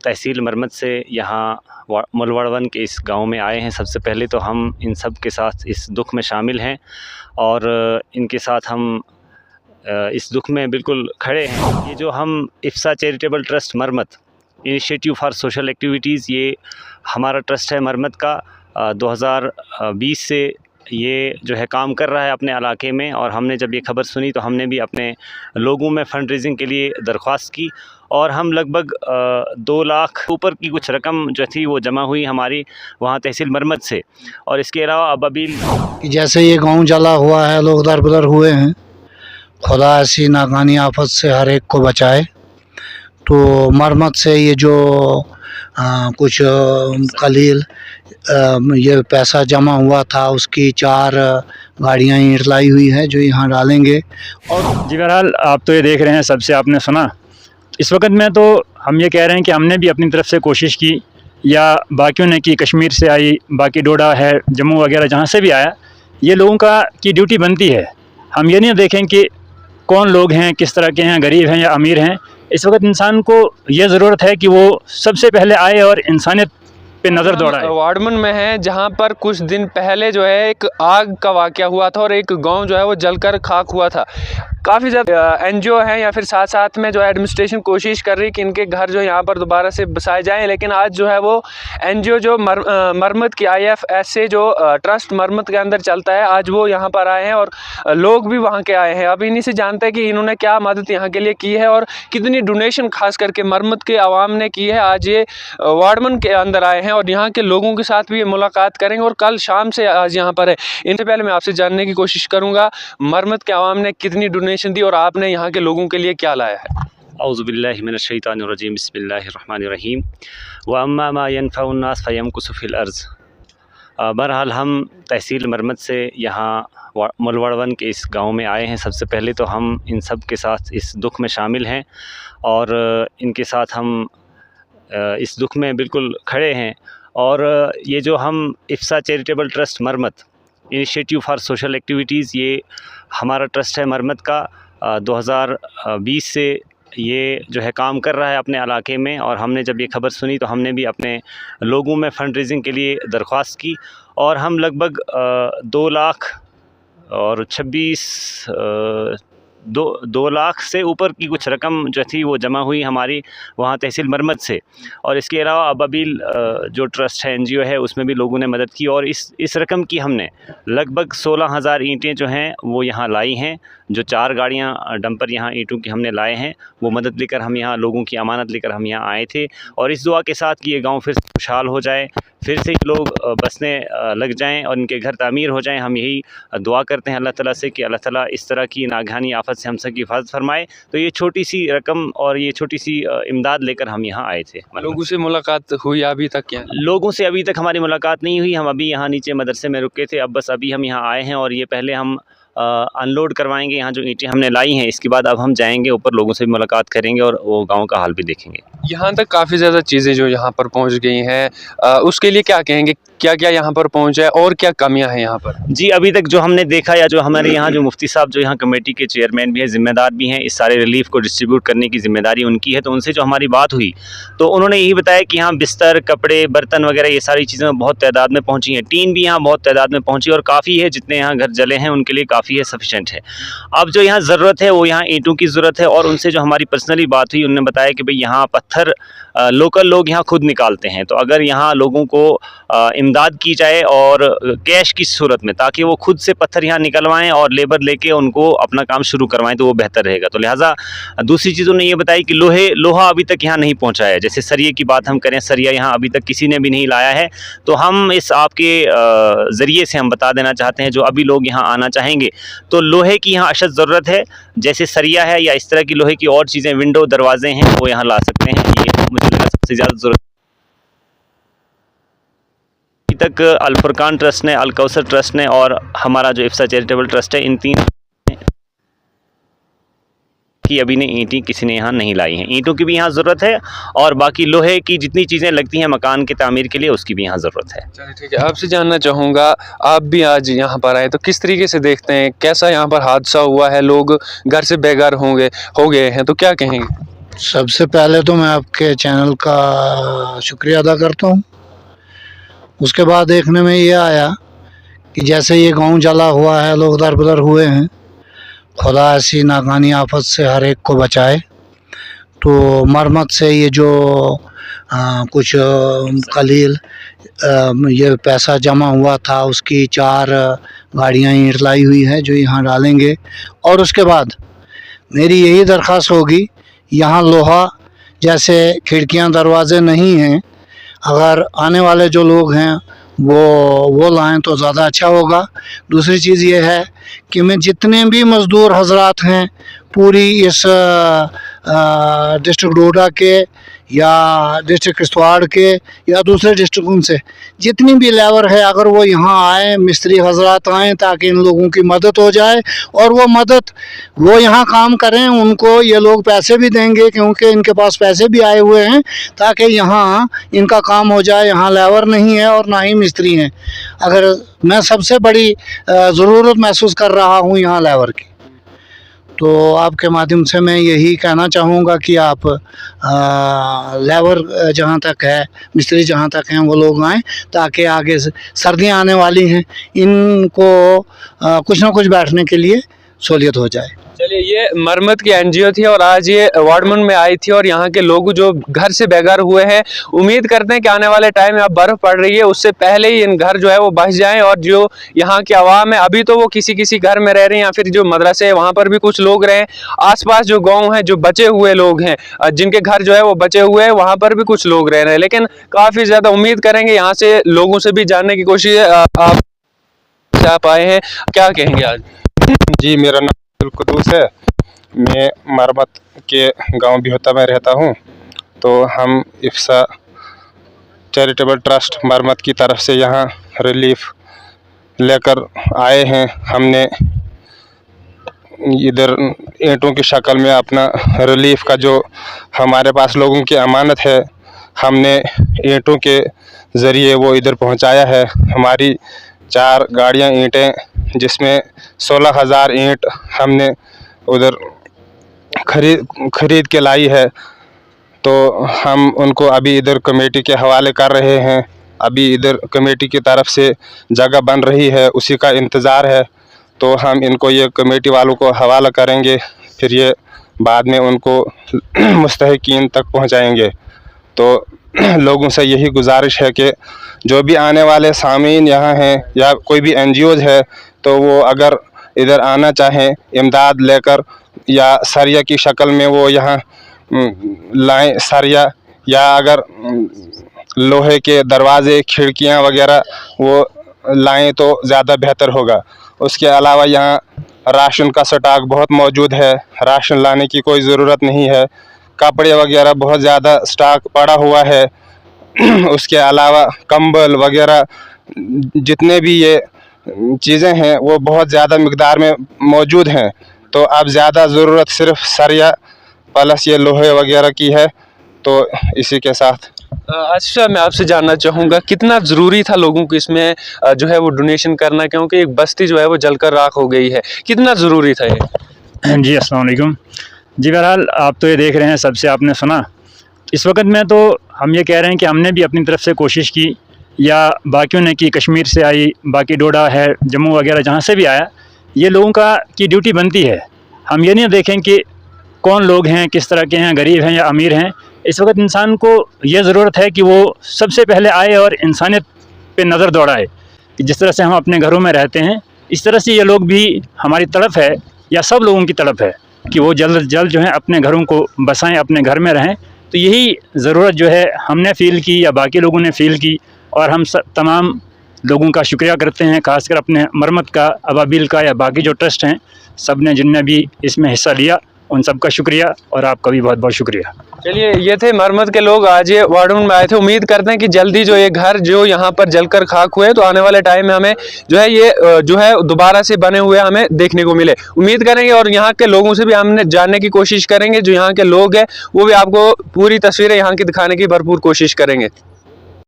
तहसील मरमत से यहाँ मुलवड़वन के इस गांव में आए हैं। सबसे पहले तो हम इन सब के साथ इस दुख में शामिल हैं और इनके साथ हम इस दुख में बिल्कुल खड़े हैं। ये जो हम इफ्सा चैरिटेबल ट्रस्ट मरमत इनिशिएटिव फॉर सोशल एक्टिविटीज़, ये हमारा ट्रस्ट है मरमत का। 2020 से ये जो है काम कर रहा है अपने इलाके में, और हमने जब ये खबर सुनी तो हमने भी अपने लोगों में फ़ंड रेजिंग के लिए दरख्वास्त की और हम लगभग 2 लाख ऊपर की कुछ रकम जो थी वो जमा हुई हमारी वहाँ तहसील मरमत से। और इसके अलावा अबाबिल जैसे ये गांव जला हुआ है, लोग दर बदर हुए हैं, खुदा ऐसी नाकानी आफत से हर एक को बचाए। तो मरमत से ये जो कुछ कलील ये पैसा जमा हुआ था, उसकी 4 गाड़ियाँ ईंट लाई हुई है जो यहाँ डालेंगे। और जी बहरहाल आप तो ये देख रहे हैं, सबसे आपने सुना। इस वक्त में तो हम ये कह रहे हैं कि हमने भी अपनी तरफ से कोशिश की या बाकियों ने की, कश्मीर से आई, बाकी डोडा है, जम्मू वगैरह जहाँ से भी आया, ये लोगों की ड्यूटी बनती है। हम ये नहीं देखें कि कौन लोग हैं, किस तरह के हैं, गरीब हैं या अमीर हैं। इस वक्त इंसान को ये ज़रूरत है कि वो सबसे पहले आए और इंसानियत पे नज़र दौड़ाए। वार्डमन में है, जहां पर कुछ दिन पहले जो है एक आग का वाक़या हुआ था और एक गांव जो है वो जलकर खाक हुआ था। काफ़ी ज़्यादा एनजीओ हैं या फिर साथ साथ में जो है एडमिनिस्ट्रेशन कोशिश कर रही कि इनके घर जो यहाँ पर दोबारा से बसाए जाएं, लेकिन आज जो है वो एनजीओ जो मरमत की IFSA जो ट्रस्ट मरमत के अंदर चलता है, आज वो यहाँ पर आए हैं और लोग भी वहाँ के आए हैं। अब इन्हीं से जानते हैं कि इन्होंने क्या मदद यहाँ के लिए की है और कितनी डोनेशन खास करके मरमत के आवाम ने की है। आज ये वार्डमन के अंदर आए हैं और यहाँ के लोगों के साथ भी मुलाकात करेंगे और कल शाम से आज यहाँ पर है। इनसे पहले मैं आपसे जानने की कोशिश करूँगा मरमत के आवाम ने कितनी डोनेशन दी और आपने यहाँ के लोगों के लिए क्या लाया है। औज़ुबिल्लाहि मिनश्शैतानिर्रजीम, बिस्मिल्लाहिर्रहमानिर्रहीम। व अम्मा मा यनफ़उन्नास फ़यमकुसु फ़िल अर्ज़। बहरहाल हम तहसील मरमत से यहाँ मुलवड़वन के इस गांव में आए हैं। सबसे पहले तो हम इन सब के साथ इस दुख में शामिल हैं और इनके साथ हम इस दुख में बिल्कुल खड़े हैं। और ये जो हम इफ्सा चैरिटेबल ट्रस्ट मरमत इनिशिएटिव फॉर सोशल एक्टिविटीज़, ये हमारा ट्रस्ट है मरमत का। 2020 से ये जो है काम कर रहा है अपने इलाके में, और हमने जब ये खबर सुनी तो हमने भी अपने लोगों में फ़ंड रेजिंग के लिए दरख्वास्त की और हम लगभग 2 लाख और 2 लाख से ऊपर की कुछ रकम जो थी वो जमा हुई हमारी वहाँ तहसील मरमत से। और इसके अलावा अबाबिल जो ट्रस्ट है, एनजीओ है, उसमें भी लोगों ने मदद की और इस रकम की हमने लगभग 16,000 ईंटें जो हैं वो यहाँ लाई हैं। जो 4 गाड़ियाँ डंपर यहाँ ईंटों की हमने लाए हैं, वो मदद लेकर हम यहाँ, लोगों की अमानत लेकर हम यहाँ आए थे। और इस दुआ के साथ कि ये गाँव फिर से खुशहाल हो जाए, फिर से लोग बसने लग जाएं और इनके घर तामीर हो जाएं। हम यही दुआ करते हैं अल्लाह ताला से कि अल्लाह ताला इस तरह की नागहानी आफत से हम सब की हिफाजत फरमाए। तो ये छोटी सी रकम और ये छोटी सी इमदाद लेकर हम यहाँ आए थे। लोगों से मुलाकात हुई अभी तक? क्या लोगों से अभी तक हमारी मुलाकात नहीं हुई। हम अभी यहाँ नीचे मदरसे में रुके थे, अब बस अभी हम यहाँ आए हैं और ये पहले हम अनलोड करवाएंगे यहाँ जो ईंटें हमने लाई हैं। इसके बाद अब हम जाएंगे ऊपर, लोगों से भी मुलाकात करेंगे और वो गांव का हाल भी देखेंगे। यहाँ तक काफ़ी ज़्यादा चीज़ें जो यहाँ पर पहुँच गई हैं, उसके लिए क्या कहेंगे? क्या क्या यहाँ पर पहुँचा है और क्या कमियाँ हैं यहाँ पर? जी, अभी तक जो हमने देखा या जो हमारे यहाँ जो मुफ्ती साहब जो यहाँ कमेटी के चेयरमैन भी हैं, ज़िम्मेदार भी हैं, इस सारे रिलीफ को डिस्ट्रीब्यूट करने की ज़िम्मेदारी उनकी है। तो उनसे जो हमारी बात हुई तो उन्होंने यही बताया कि यहाँ बिस्तर, कपड़े, बर्तन वगैरह ये सारी चीज़ें बहुत तादाद में पहुँची हैं। टीन भी यहाँ बहुत तादाद में पहुँची और काफ़ी है, जितने यहाँ घर जले हैं उनके लिए काफ़ी है, सफिशेंट है। अब जो यहाँ ज़रूरत है वो यहाँ ईंटों की ज़रूरत है। और उनसे जो हमारी पर्सनली बात हुई, उन्होंने बताया कि भाई यहाँ पत्थर लोकल लोग यहाँ खुद निकालते हैं, तो अगर यहाँ लोगों को इमदाद की जाए और कैश की सूरत में, ताकि वो खुद से पत्थर यहाँ निकलवाएं और लेबर लेके उनको अपना काम शुरू करवाएं, तो वो बेहतर रहेगा। तो लिहाजा दूसरी चीज़ उन्होंने ये बताई कि लोहा अभी तक यहाँ नहीं पहुँचा है। जैसे सरिये की बात हम करें, सरिया यहाँ अभी तक किसी ने भी नहीं लाया है। तो हम इस आपके ज़रिए से हम बता देना चाहते हैं, जो अभी लोग यहाँ आना चाहेंगे तो लोहे की यहाँ अशद ज़रूरत है। जैसे सरिया है या इस तरह की लोहे की और चीज़ें, विंडो, दरवाजे हैं, वो यहाँ ला सकते हैं। ये मुझे लगा सबसे ज़्यादा ज़रूरत। अभी तक अल फुरकान ट्रस्ट ने, अल कौसर ट्रस्ट ने और हमारा जो इफ्सा चैरिटेबल ट्रस्ट है, इन 3 की अभी ने ईंटें किसी ने यहाँ नहीं लाई हैं। ईंटों की भी यहाँ ज़रूरत है और बाकी लोहे की जितनी चीज़ें लगती हैं मकान की तामीर के लिए, उसकी भी यहाँ ज़रूरत है। चलिए ठीक है, आपसे जानना चाहूँगा, आप भी आज यहाँ पर आए तो किस तरीके से देखते हैं, कैसा यहाँ पर हादसा हुआ है, लोग घर से बेघर हो गए हैं, तो क्या कहेंगे? सबसे पहले तो मैं आपके चैनल का शुक्रिया अदा करता हूँ। उसके बाद देखने में ये आया कि जैसे ये गांव जला हुआ है, लोग दर-बदर हुए हैं, खुदा ऐसी नाकानी आफत से हर एक को बचाए। तो मरम्मत से ये जो कुछ कलील ये पैसा जमा हुआ था, उसकी 4 गाड़ियाँ ईंट लाई हुई है जो यहाँ डालेंगे। और उसके बाद मेरी यही दरख्वास्त होगी, यहाँ लोहा जैसे खिड़कियाँ दरवाज़े नहीं हैं, अगर आने वाले जो लोग हैं वो लाएं तो ज़्यादा अच्छा होगा। दूसरी चीज़ ये है कि मैं जितने भी मज़दूर हजरात हैं पूरी इस डिस्ट्रिक्ट डोडा के या डिस्ट्रिक्ट किश्तवाड़ के या दूसरे डिस्ट्रिक्टों से जितनी भी लेबर है, अगर वो यहाँ आए, मिस्त्री हजरात आएँ ताकि इन लोगों की मदद हो जाए और वो यहाँ काम करें। उनको ये लोग पैसे भी देंगे क्योंकि इनके पास पैसे भी आए हुए हैं ताकि यहाँ इनका काम हो जाए। यहाँ लेबर नहीं है और ना ही मिस्त्री हैं। अगर मैं सबसे बड़ी ज़रूरत महसूस कर रहा हूँ यहाँ लेबर की, तो आपके माध्यम से मैं यही कहना चाहूँगा कि आप लेबर जहाँ तक है, मिस्त्री जहाँ तक हैं, वो लोग आएँ ताकि आगे से सर्दियाँ आने वाली हैं, इनको कुछ ना कुछ बैठने के लिए सहूलियत हो जाए। चलिए, ये मरम्मत की एनजीओ थी और आज ये वार्डमन में आई थी और यहाँ के लोग जो घर से बेघर हुए हैं, उम्मीद करते हैं कि आने वाले टाइम में अब बर्फ़ पड़ रही है, उससे पहले ही इन घर जो है वो बस जाएं। और जो यहाँ की आवाम है, अभी तो वो किसी घर में रह रहे हैं या फिर जो मदरसे है वहाँ पर भी कुछ लोग रहे हैं। आसपास जो गाँव हैं, जो बचे हुए लोग हैं, जिनके घर जो है वो बचे हुए हैं, वहाँ पर भी कुछ लोग रह रहे हैं। लेकिन काफ़ी ज़्यादा उम्मीद करेंगे यहाँ से लोगों से भी जानने की कोशिश आप आए हैं, क्या कहेंगे आज? जी, मेरा नाम कुदूस है। मैं मरम्मत के गांव बिहोता में रहता हूं। तो हम इफ्सा चैरिटेबल ट्रस्ट मरम्मत की तरफ से यहां रिलीफ लेकर आए हैं। हमने इधर ईंटों की शक्ल में अपना रिलीफ का जो हमारे पास लोगों की अमानत है, हमने ईंटों के ज़रिए वो इधर पहुंचाया है। हमारी 4 गाड़ियां ईंटें, जिसमें 16,000 ईंट हमने उधर खरीद के लाई है। तो हम उनको अभी इधर कमेटी के हवाले कर रहे हैं। अभी इधर कमेटी की तरफ से जगह बन रही है, उसी का इंतज़ार है। तो हम इनको ये कमेटी वालों को हवाला करेंगे, फिर ये बाद में उनको मुस्तहिकीन तक पहुंचाएंगे। तो लोगों से यही गुजारिश है कि जो भी आने वाले सामीन यहाँ हैं या कोई भी एनजीओज़ है, तो वो अगर इधर आना चाहें इमदाद लेकर या सरिया की शक्ल में वो यहाँ लाएं सरिया, या अगर लोहे के दरवाज़े, खिड़कियाँ वगैरह वो लाएं तो ज़्यादा बेहतर होगा। उसके अलावा यहाँ राशन का स्टॉक बहुत मौजूद है, राशन लाने की कोई ज़रूरत नहीं है। कपड़े वगैरह बहुत ज़्यादा स्टॉक पड़ा हुआ है। उसके अलावा कंबल वगैरह जितने भी ये चीज़ें हैं वो बहुत ज़्यादा मिक़दार में मौजूद हैं। तो अब ज़्यादा ज़रूरत सिर्फ सरिया प्लस ये लोहे वगैरह की है। तो इसी के साथ अच्छा, मैं आपसे जानना चाहूँगा कितना ज़रूरी था लोगों को इसमें जो है वो डोनेशन करना, क्योंकि एक बस्ती जो है वो जलकर राख हो गई है, कितना ज़रूरी था ये? जी, अस्सलाम वालेकुम। जी, बहरहाल आप तो ये देख रहे हैं, सबसे आपने सुना। इस वक्त में तो हम ये कह रहे हैं कि हमने भी अपनी तरफ से कोशिश की या बाकियों ने की, कश्मीर से आई, बाकी डोडा है, जम्मू वगैरह जहाँ से भी आया, ये लोगों की ड्यूटी बनती है। हम ये नहीं देखें कि कौन लोग हैं, किस तरह के हैं, गरीब हैं या अमीर हैं। इस वक्त इंसान को ये ज़रूरत है कि वो सबसे पहले आए और इंसानियत पे नज़र दौड़ाए कि जिस तरह से हम अपने घरों में रहते हैं, इस तरह से ये लोग भी, हमारी तड़प है या सब लोगों की तड़प है कि वो जल्द जल्द जो है अपने घरों को बसाएं, अपने घर में रहें। तो यही ज़रूरत जो है हमने फ़ील की या बाकी लोगों ने फ़ील की, और हम तमाम लोगों का शुक्रिया करते हैं, खासकर अपने मरम्मत का, अबाबिल का या बाकी जो ट्रस्ट हैं, सब ने जिनने भी इसमें हिस्सा लिया, उन सब का शुक्रिया और आपका भी बहुत बहुत शुक्रिया। चलिए, ये थे मरम्मत के लोग, आज ये वार्डन में आए थे। उम्मीद करते हैं कि जल्दी जो ये घर जो यहाँ पर जलकर खाक हुए, तो आने वाले टाइम में हमें जो है ये जो है दोबारा से बने हुए हमें देखने को मिले। उम्मीद करेंगे और यहाँ के लोगों से भी हमने जानने की कोशिश करेंगे, जो यहाँ के लोग हैं वो भी आपको पूरी तस्वीरें यहाँ की दिखाने की भरपूर कोशिश करेंगे।